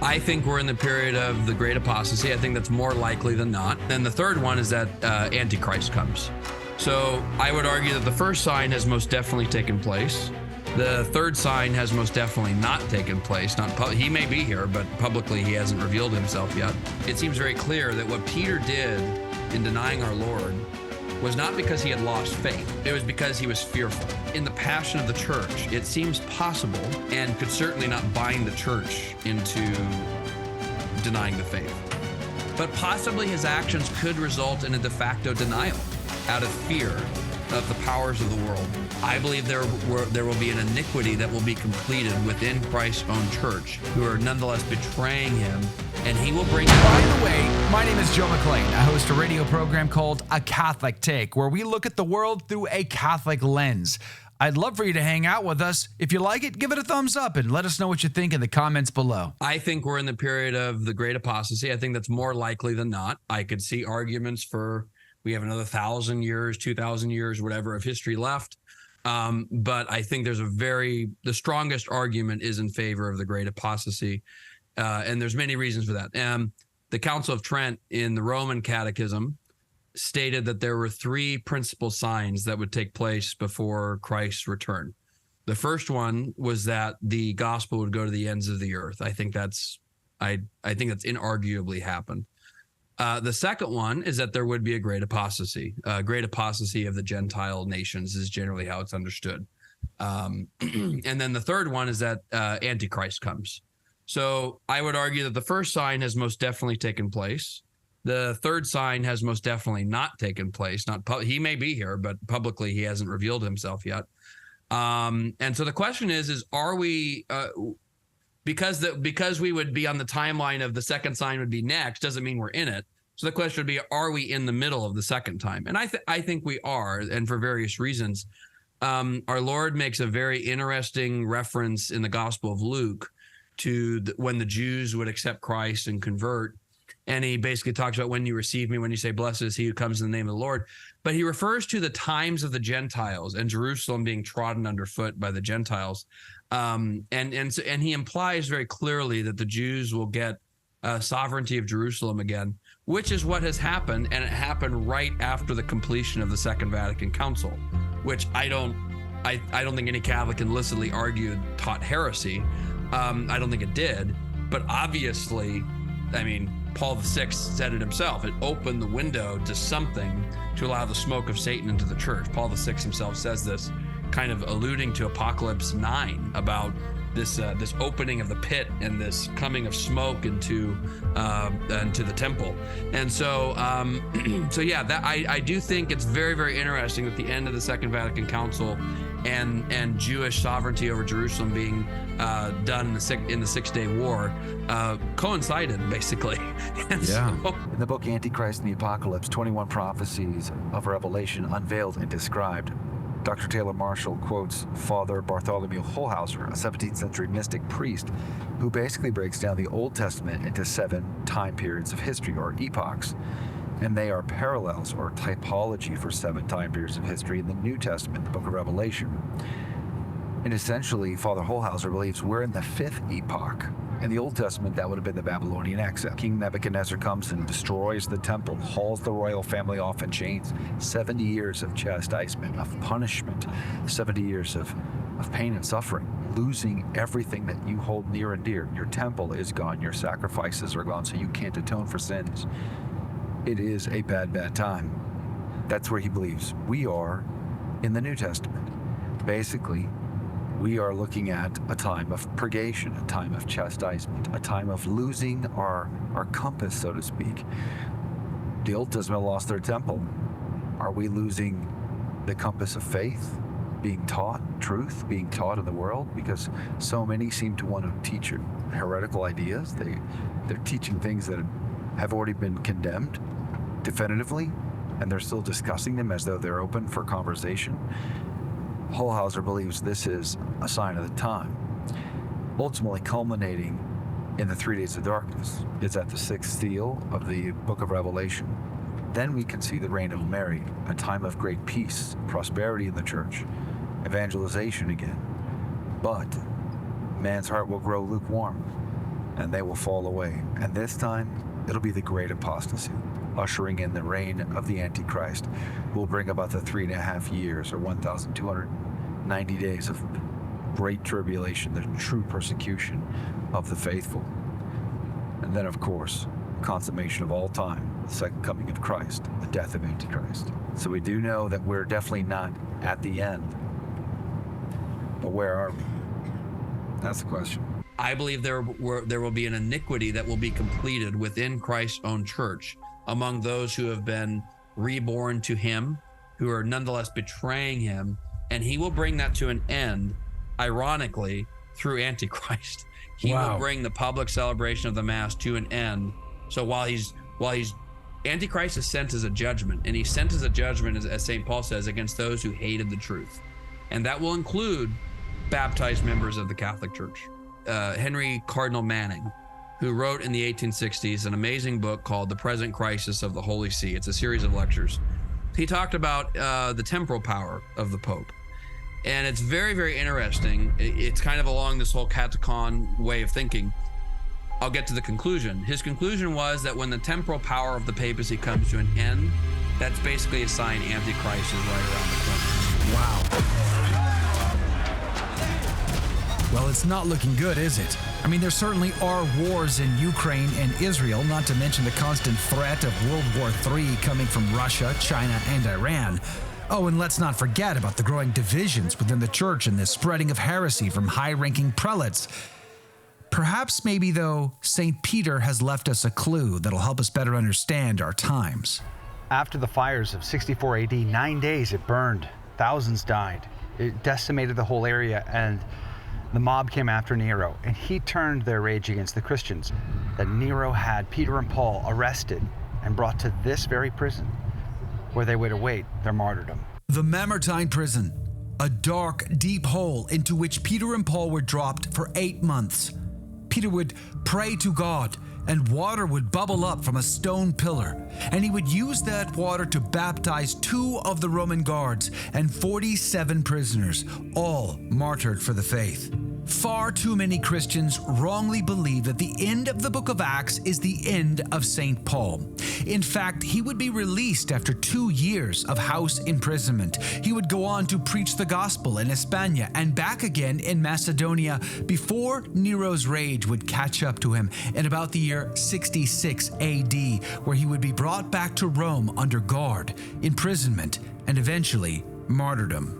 I think we're in the period of the great apostasy. I think that's more likely than not. Then the third one is that Antichrist comes. So I would argue that the first sign has most definitely taken place. The third sign has most definitely not taken place. He may be here, but publicly he hasn't revealed himself yet. It seems very clear that what Peter did in denying our Lord was not because he had lost faith. It was because he was fearful. In the passion of the church, it seems possible and could certainly not bind the church into denying the faith. But possibly his actions could result in a de facto denial out of fear of the powers of the world. I believe there will be an iniquity that will be completed within Christ's own church, who are nonetheless betraying him, and he will bring... By the way, my name is Joe McLean. I host a radio program called A Catholic Take, where we look at the world through a Catholic lens. I'd love for you to hang out with us. If you like it, give it a thumbs up and let us know what you think in the comments below. I think we're in the period of the great apostasy. I think that's more likely than not. I could see arguments for we have another 1,000 years, 2,000 years, whatever of history left. But I think the strongest argument is in favor of the great apostasy. And there's many reasons for that. The Council of Trent in the Roman Catechism stated that there were three principal signs that would take place before Christ's return. The first one was that the gospel would go to the ends of the earth. I think that's inarguably happened. The second one is that there would be a great apostasy. Great apostasy of the Gentile nations is generally how it's understood. And then the third one is that Antichrist comes. So I would argue that the first sign has most definitely taken place. The third sign has most definitely not taken place. He may be here, but publicly he hasn't revealed himself yet. And so the question is are we... Because we would be on the timeline of the second sign would be next, doesn't mean we're in it. So the question would be, are we in the middle of the second time? And I think we are, and for various reasons. Our Lord makes a very interesting reference in the Gospel of Luke to when the Jews would accept Christ and convert. And he basically talks about when you receive me, when you say, blessed is he who comes in the name of the Lord. But he refers to the times of the Gentiles and Jerusalem being trodden underfoot by the Gentiles. And he implies very clearly that the Jews will get sovereignty of Jerusalem again, which is what has happened. And it happened right after the completion of the Second Vatican Council, which I don't think any Catholic can illicitly argue taught heresy. I don't think it did. But obviously, I mean, Paul VI said it himself. It opened the window to something to allow the smoke of Satan into the church. Paul VI himself says this, kind of alluding to Apocalypse 9 about this opening of the pit and this coming of smoke into the temple. And so I do think it's very, very interesting that the end of the Second Vatican Council and Jewish sovereignty over Jerusalem being done in the Six-Day War coincided, basically. So, in the book Antichrist and the Apocalypse, 21 prophecies of Revelation unveiled and described. Dr. Taylor Marshall quotes Father Bartholomew Holhauser, a 17th century mystic priest, who basically breaks down the Old Testament into 7 time periods of history, or epochs. And they are parallels or typology for 7 time periods of history in the New Testament, the book of Revelation. And essentially, Father Holhauser believes we're in the 5th epoch. In the Old Testament, that would have been the Babylonian exile. King Nebuchadnezzar comes and destroys the temple, hauls the royal family off in chains. 70 years of chastisement, of punishment, 70 years of pain and suffering, losing everything that you hold near and dear. Your temple is gone, your sacrifices are gone, so you can't atone for sins. It is a bad, bad time. That's where he believes we are in the New Testament. Basically, we are looking at a time of purgation, a time of chastisement, a time of losing our compass, so to speak. The Old Testament lost their temple. Are we losing the compass of faith, being taught truth, being taught in the world? Because so many seem to want to teach heretical ideas. They're teaching things that have already been condemned definitively, and they're still discussing them as though they're open for conversation. Holhauser believes this is a sign of the time, ultimately culminating in the 3 days of darkness. It's at the 6th seal of the book of Revelation. Then we can see the reign of Mary, a time of great peace, prosperity in the church, evangelization again. But man's heart will grow lukewarm, and they will fall away. And this time, it'll be the great apostasy, ushering in the reign of the Antichrist, who will bring about the 3.5 years or 1,290 days of great tribulation, the true persecution of the faithful. And then, of course, consummation of all time, the second coming of Christ, the death of Antichrist. So we do know that we're definitely not at the end. But where are we? That's the question. I believe there will be an iniquity that will be completed within Christ's own church among those who have been reborn to him, who are nonetheless betraying him, and he will bring that to an end, ironically, through Antichrist. He will bring the public celebration of the Mass to an end. So while he's Antichrist is sent as a judgment, and he's sent as a judgment, as St. Paul says, against those who hated the truth. And that will include baptized members of the Catholic Church. Henry Cardinal Manning, who wrote in the 1860s an amazing book called The Present Crisis of the Holy See. It's a series of lectures. He talked about the temporal power of the Pope. And it's very, very interesting. It's kind of along this whole catechon way of thinking. I'll get to the conclusion. His conclusion was that when the temporal power of the papacy comes to an end, that's basically a sign Antichrist is right around the corner. Wow. Well, it's not looking good, is it? I mean, there certainly are wars in Ukraine and Israel, not to mention the constant threat of World War III coming from Russia, China, and Iran. Oh, and let's not forget about the growing divisions within the church and the spreading of heresy from high-ranking prelates. Perhaps maybe, though, St. Peter has left us a clue that'll help us better understand our times. After the fires of 64 AD, 9 days it burned. Thousands died. It decimated the whole area, and the mob came after Nero, and he turned their rage against the Christians. That Nero had Peter and Paul arrested and brought to this very prison, where they would await their martyrdom. The Mamertine prison, a dark, deep hole into which Peter and Paul were dropped for 8 months. Peter would pray to God, and water would bubble up from a stone pillar, and he would use that water to baptize 2 of the Roman guards and 47 prisoners, all martyred for the faith. Far too many Christians wrongly believe that the end of the book of Acts is the end of St. Paul. In fact, he would be released after 2 years of house imprisonment. He would go on to preach the gospel in Hispania and back again in Macedonia before Nero's rage would catch up to him in about the year 66 AD, where he would be brought back to Rome under guard, imprisonment, and eventually martyrdom.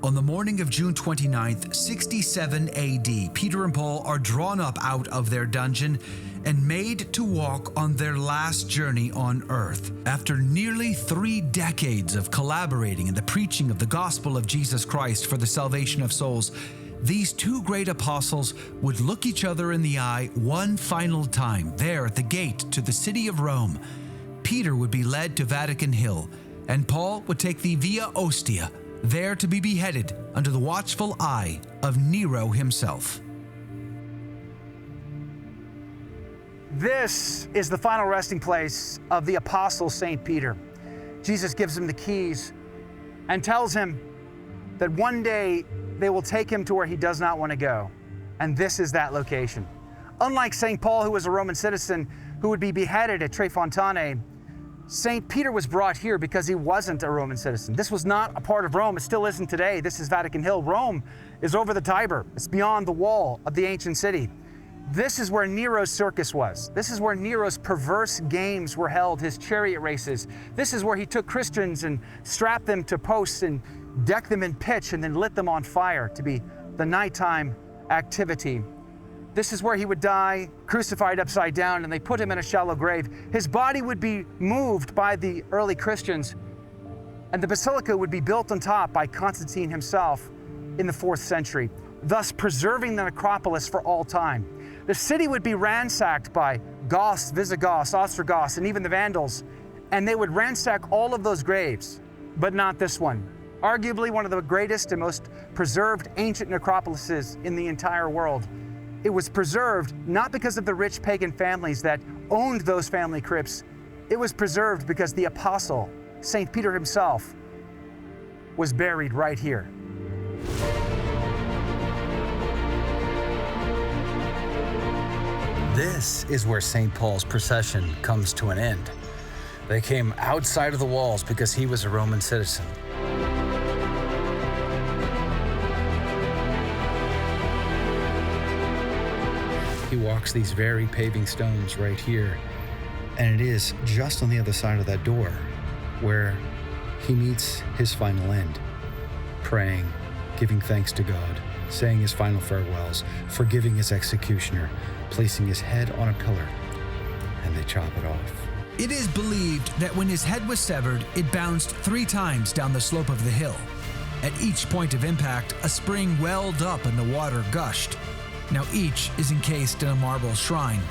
On the morning of June 29th, 67 AD, Peter and Paul are drawn up out of their dungeon and made to walk on their last journey on earth. After nearly 3 decades of collaborating in the preaching of the gospel of Jesus Christ for the salvation of souls, these 2 great apostles would look each other in the eye one final time there at the gate to the city of Rome. Peter would be led to Vatican Hill, and Paul would take the Via Ostia, there to be beheaded under the watchful eye of Nero himself. This is the final resting place of the apostle St. Peter. Jesus gives him the keys and tells him that one day they will take him to where he does not want to go. And this is that location. Unlike St. Paul, who was a Roman citizen who would be beheaded at Tre Fontane, St. Peter was brought here because he wasn't a Roman citizen. This was not a part of Rome. It still isn't today. This is Vatican Hill. Rome is over the Tiber. It's beyond the wall of the ancient city. This is where Nero's circus was. This is where Nero's perverse games were held, his chariot races. This is where he took Christians and strapped them to posts and decked them in pitch and then lit them on fire to be the nighttime activity. This is where he would die, crucified upside down, and they put him in a shallow grave. His body would be moved by the early Christians, and the basilica would be built on top by Constantine himself in the 4th century, thus preserving the necropolis for all time. The city would be ransacked by Goths, Visigoths, Ostrogoths, and even the Vandals, and they would ransack all of those graves, but not this one. Arguably one of the greatest and most preserved ancient necropolises in the entire world. It was preserved not because of the rich pagan families that owned those family crypts. It was preserved because the apostle, St. Peter himself, was buried right here. This is where St. Paul's procession comes to an end. They came outside of the walls because he was a Roman citizen. He walks these very paving stones right here, and it is just on the other side of that door where he meets his final end, praying, giving thanks to God, saying his final farewells, forgiving his executioner, placing his head on a pillar, and they chop it off. It is believed that when his head was severed, it bounced 3 times down the slope of the hill. At each point of impact, a spring welled up and the water gushed. Now each is encased in a marble shrine.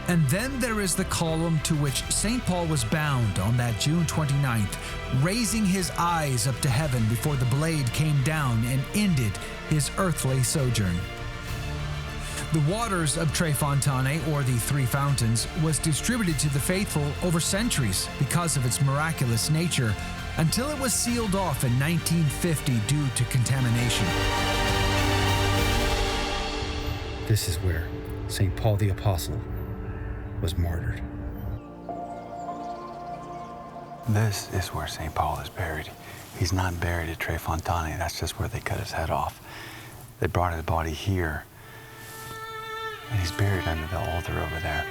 And then there is the column to which St. Paul was bound on that June 29th, raising his eyes up to heaven before the blade came down and ended his earthly sojourn. The waters of Tre Fontane, or the Three Fountains, was distributed to the faithful over centuries because of its miraculous nature, until it was sealed off in 1950 due to contamination. This is where St. Paul the Apostle was martyred. This is where St. Paul is buried. He's not buried at Tre Fontane. That's just where they cut his head off. They brought his body here, and he's buried under the altar over there.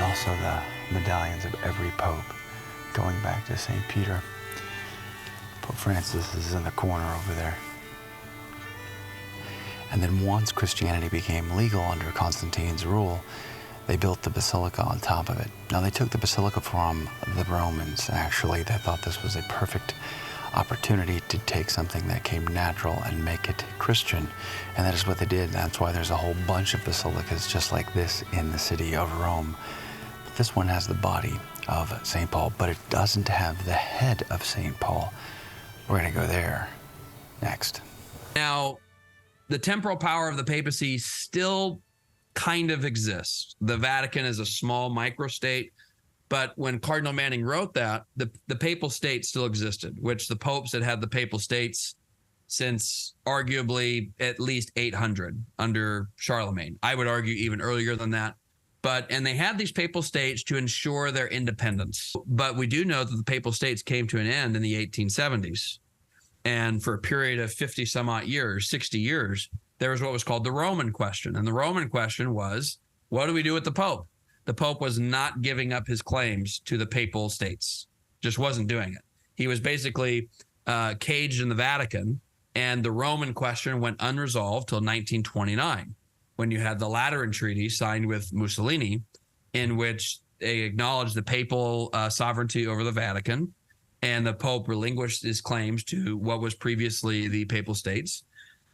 Also the medallions of every pope going back to St. Peter. Pope Francis is in the corner over there. And then once Christianity became legal under Constantine's rule, they built the basilica on top of it. Now they took the basilica from the Romans, actually. They thought this was a perfect opportunity to take something that came natural and make it Christian. And that is what they did. That's why there's a whole bunch of basilicas just like this in the city of Rome. This one has the body of St. Paul, but it doesn't have the head of St. Paul. We're going to go there next. Now, the temporal power of the papacy still kind of exists. The Vatican is a small microstate, but when Cardinal Manning wrote that, the papal state still existed, which the popes had the papal states since arguably at least 800 under Charlemagne. I would argue even earlier than that. And they had these papal states to ensure their independence. But we do know that the papal states came to an end in the 1870s. And for a period of 50 some odd years, 60 years, there was what was called the Roman question. And the Roman question was, what do we do with the Pope? The Pope was not giving up his claims to the papal states, just wasn't doing it. He was basically caged in the Vatican, and the Roman question went unresolved till 1929. When you had the Lateran Treaty signed with Mussolini, in which they acknowledged the papal sovereignty over the Vatican, and the Pope relinquished his claims to what was previously the papal states.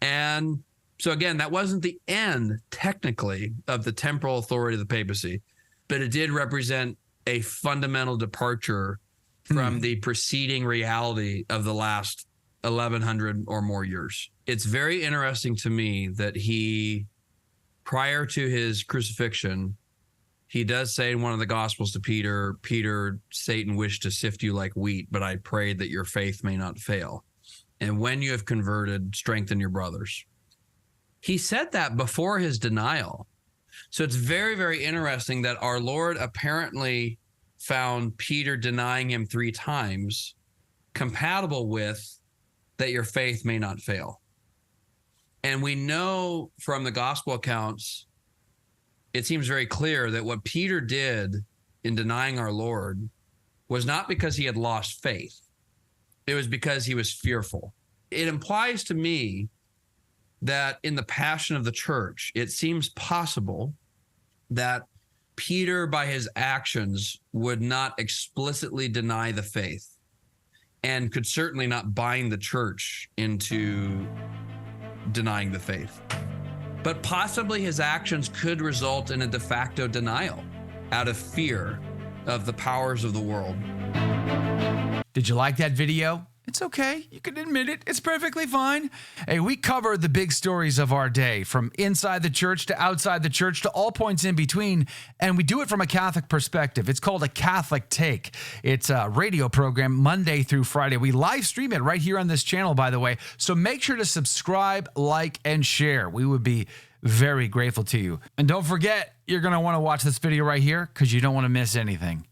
And so again, that wasn't the end, technically, of the temporal authority of the papacy, but it did represent a fundamental departure from the preceding reality of the last 1,100 or more years. It's very interesting to me that he, prior to his crucifixion, he does say in one of the Gospels to Peter, Satan wished to sift you like wheat, but I prayed that your faith may not fail. And when you have converted, strengthen your brothers. He said that before his denial. So it's very, very interesting that our Lord apparently found Peter denying him 3 times compatible with that your faith may not fail. And we know from the gospel accounts, it seems very clear that what Peter did in denying our Lord was not because he had lost faith. It was because he was fearful. It implies to me that in the passion of the church, it seems possible that Peter, by his actions, would not explicitly deny the faith and could certainly not bind the church into denying the faith. but possibly his actions could result in a de facto denial out of fear of the powers of the world. Did you like that video? It's okay. You can admit it. It's perfectly fine. Hey, we cover the big stories of our day, from inside the church to outside the church to all points in between, and we do it from a Catholic perspective. It's called A Catholic Take. It's a radio program Monday through Friday. We live stream it right here on this channel, by the way, so make sure to subscribe, like, and share. We would be very grateful to you. And don't forget, you're going to want to watch this video right here because you don't want to miss anything.